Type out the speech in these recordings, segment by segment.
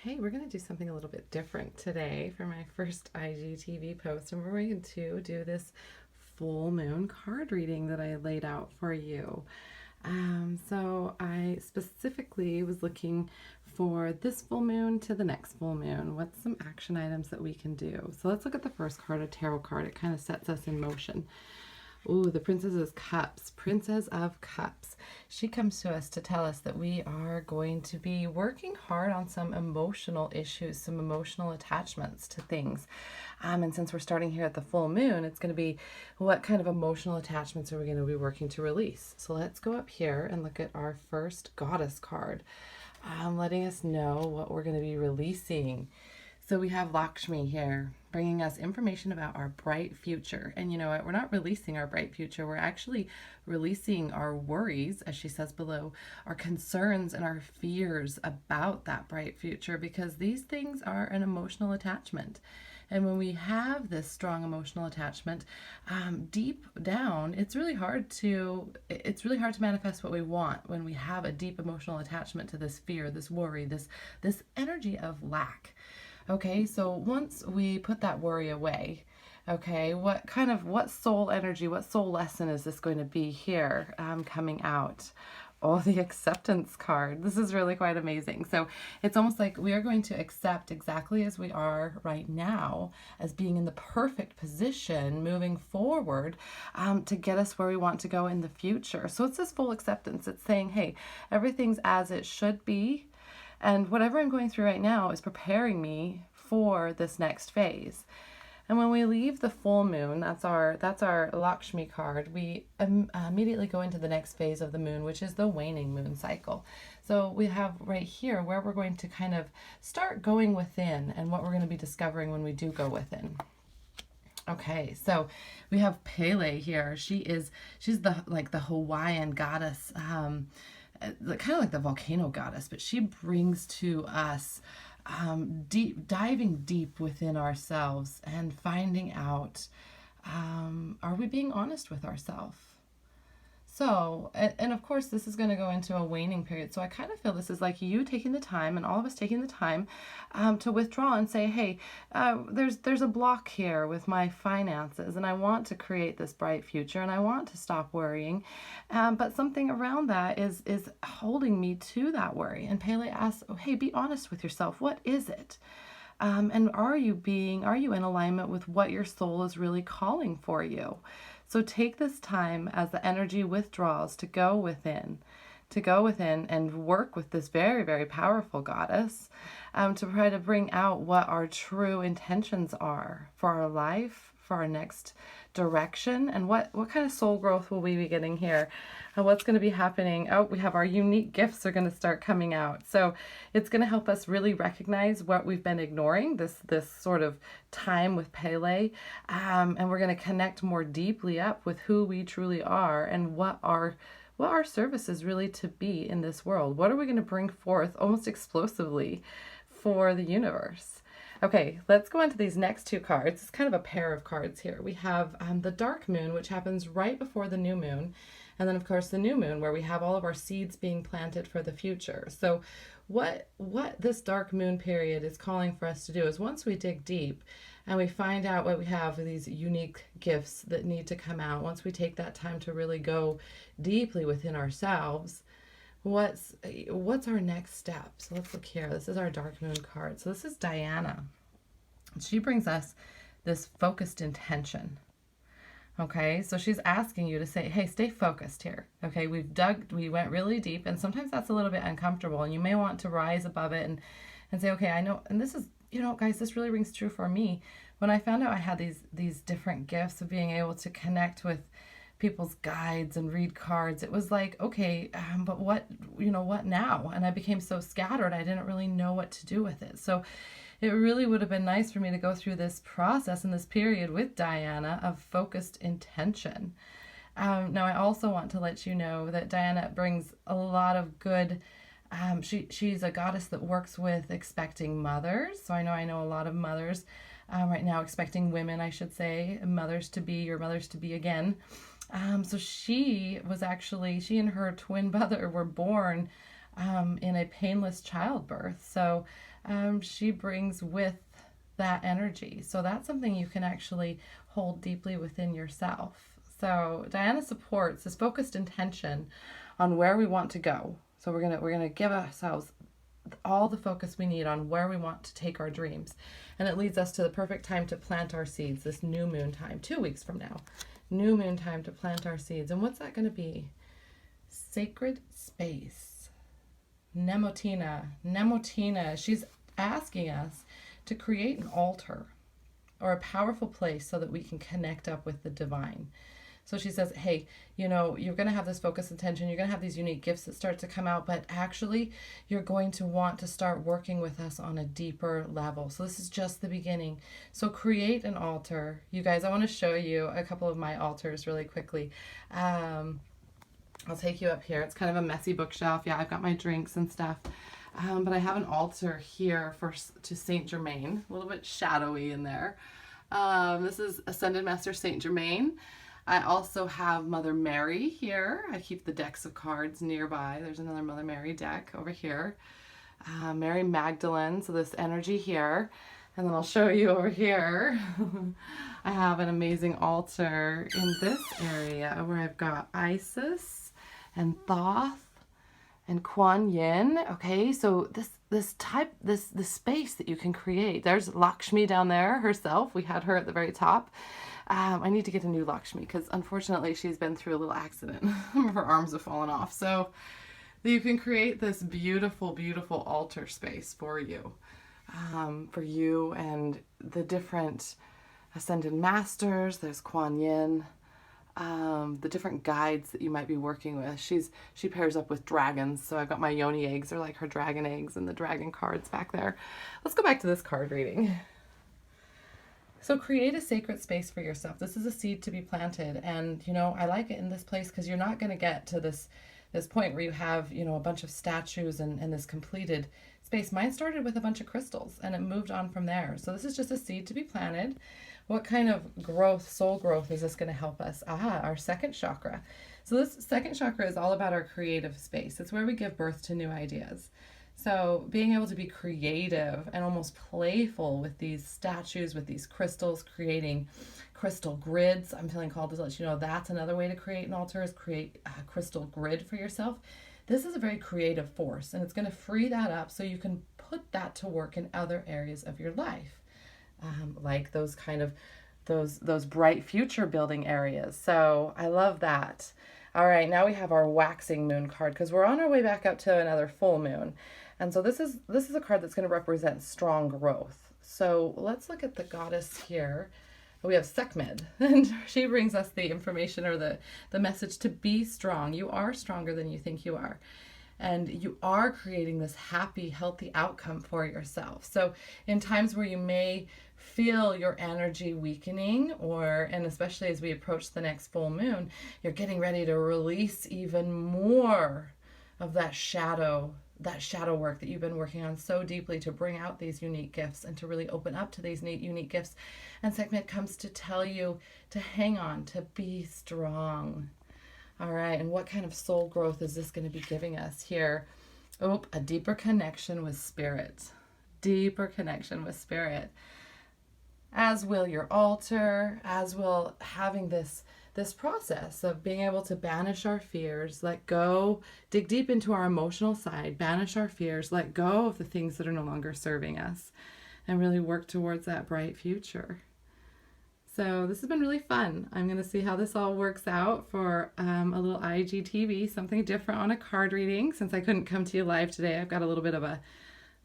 Okay, we're going to do something a little bit different today for my first IGTV post, and we're going to do this full moon card reading that I laid out for you. So I specifically was looking for this full moon to the next full moon. What's some action items that we can do? So let's look at the first card, a tarot card. It kind of sets us in motion. Ooh, the Princess of Cups. Princess of Cups. She comes to us to tell us that we are going to be working hard on some emotional issues, some emotional attachments to things. And since we're starting here at the full moon, it's going to be what kind of emotional attachments are we going to be working to release? So let's go up here and look at our first Goddess card, letting us know what we're going to be releasing. So we have Lakshmi here, bringing us information about our bright future. And you know what? We're not releasing our bright future. We're actually releasing our worries, as she says below, our concerns and our fears about that bright future, because these things are an emotional attachment. And when we have this strong emotional attachment, deep down, it's really hard to manifest what we want when we have a deep emotional attachment to this fear, this worry, this energy of lack. Okay, so once we put that worry away, okay, what soul energy, what soul lesson is this going to be here coming out? Oh, the acceptance card. This is really quite amazing. So it's almost like we are going to accept exactly as we are right now as being in the perfect position moving forward to get us where we want to go in the future. So it's this full acceptance. It's saying, hey, everything's as it should be. And whatever I'm going through right now is preparing me for this next phase. And when we leave the full moon, that's our Lakshmi card, we immediately go into the next phase of the moon, which is the waning moon cycle. So we have right here where we're going to kind of start going within and what we're going to be discovering when we do go within. Okay, so we have Pele here. She's the Hawaiian goddess, kind of like the volcano goddess, but she brings to us diving deep within ourselves and finding out, are we being honest with ourselves? So, and of course, this is going to go into a waning period. So I kind of feel this is like you taking the time and all of us taking the time to withdraw and say, hey, there's a block here with my finances and I want to create this bright future and I want to stop worrying. But something around that is holding me to that worry. And Pele asks, oh, hey, be honest with yourself. What is it? And are you in alignment with what your soul is really calling for you? So take this time as the energy withdraws to go within and work with this very, very powerful goddess to try to bring out what our true intentions are for our life, for our next direction, and what kind of soul growth will we be getting here, and what's going to be happening. Oh, we have our unique gifts are going to start coming out. So it's going to help us really recognize what we've been ignoring this sort of time with Pele, and we're going to connect more deeply up with who we truly are and what our service is really to be in this world. What are we going to bring forth almost explosively for the universe? Okay, let's go on to these next two cards. It's kind of a pair of cards here. We have the dark moon, which happens right before the new moon. And then, of course, the new moon, where we have all of our seeds being planted for the future. So what this dark moon period is calling for us to do is once we dig deep and we find out what we have, these unique gifts that need to come out, once we take that time to really go deeply within ourselves, what's our next step? So let's look here. This is our dark moon card. So this is Diana. She brings us this focused intention. Okay, so she's asking you to say, hey, stay focused here. Okay, we went really deep, and sometimes that's a little bit uncomfortable, and you may want to rise above it and say, okay, I know, and this is, guys, this really rings true for me. When I found out I had these different gifts of being able to connect with people's guides and read cards, it was like, okay, but what now? And I became so scattered, I didn't really know what to do with it. So it really would have been nice for me to go through this process in this period with Diana of focused intention. Now, I also want to let you know that Diana brings a lot of good. She's a goddess that works with expecting mothers. So I know a lot of mothers right now, expecting women, I should say, mothers to be or mothers to be again. So she and her twin brother were born in a painless childbirth. So she brings with that energy. So that's something you can actually hold deeply within yourself. So Diana supports this focused intention on where we want to go. So we're gonna give ourselves all the focus we need on where we want to take our dreams. And it leads us to the perfect time to plant our seeds, this new moon time, 2 weeks from now. New moon time to plant our seeds. And what's that going to be? Sacred space. Nemotina. Nemotina, she's asking us to create an altar or a powerful place so that we can connect up with the divine. So she says, hey, you know, you're going to have this focus attention. You're going to have these unique gifts that start to come out, but actually you're going to want to start working with us on a deeper level. So this is just the beginning. So create an altar. You guys, I want to show you a couple of my altars really quickly. I'll take you up here. It's kind of a messy bookshelf. Yeah, I've got my drinks and stuff. But I have an altar here to Saint Germain, a little bit shadowy in there. This is Ascended Master Saint Germain. I also have Mother Mary here. I keep the decks of cards nearby. There's another Mother Mary deck over here. Mary Magdalene, so this energy here. And then I'll show you over here. I have an amazing altar in this area where I've got Isis and Thoth and Kuan Yin. Okay, so this space that you can create. There's Lakshmi down there herself. We had her at the very top. I need to get a new Lakshmi because unfortunately she's been through a little accident. Her arms have fallen off. So you can create this beautiful, beautiful altar space for you and the different ascended masters. There's Kuan Yin, the different guides that you might be working with. She pairs up with dragons. So I've got my yoni eggs, or like her dragon eggs, and the dragon cards back there. Let's go back to this card reading. So create a sacred space for yourself. This is a seed to be planted. And, you know, I like it in this place because you're not going to get to this point where you have, you know, a bunch of statues and this completed space. Mine started with a bunch of crystals and it moved on from there. So this is just a seed to be planted. What kind of growth, soul growth, is this going to help us? Our second chakra. So this second chakra is all about our creative space. It's where we give birth to new ideas. So being able to be creative and almost playful with these statues, with these crystals, creating crystal grids. I'm feeling called to let you know that's another way to create an altar, is create a crystal grid for yourself. This is a very creative force, and it's going to free that up so you can put that to work in other areas of your life, like those kind of those bright future building areas. So I love that. All right, now we have our waxing moon card because we're on our way back up to another full moon. And so this is a card that's going to represent strong growth. So let's look at the goddess here. We have Sekhmet, and she brings us the information or the message to be strong. You are stronger than you think you are. And you are creating this happy, healthy outcome for yourself. So in times where you may feel your energy weakening, and especially as we approach the next full moon, you're getting ready to release even more of that shadow work that you've been working on so deeply to bring out these unique gifts and to really open up to these unique gifts. And Sekhmet comes to tell you to hang on, to be strong. All right, and what kind of soul growth is this going to be giving us here? Oh, a deeper connection with spirit. Deeper connection with spirit. As will your altar, as will having this process of being able to banish our fears, let go, dig deep into our emotional side, banish our fears, let go of the things that are no longer serving us, and really work towards that bright future. So this has been really fun. I'm going to see how this all works out for a little IGTV, something different on a card reading. Since I couldn't come to you live today, I've got a little bit of a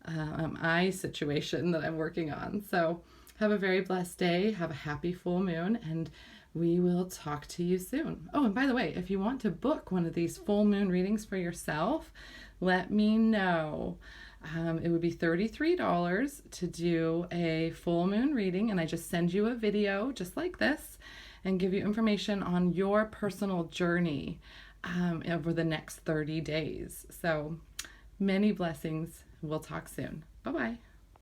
eye situation that I'm working on. So have a very blessed day. Have a happy full moon, and we will talk to you soon. Oh, and by the way, if you want to book one of these full moon readings for yourself, let me know. It would be $33 to do a full moon reading, and I just send you a video just like this and give you information on your personal journey over the next 30 days. So many blessings. We'll talk soon. Bye-bye.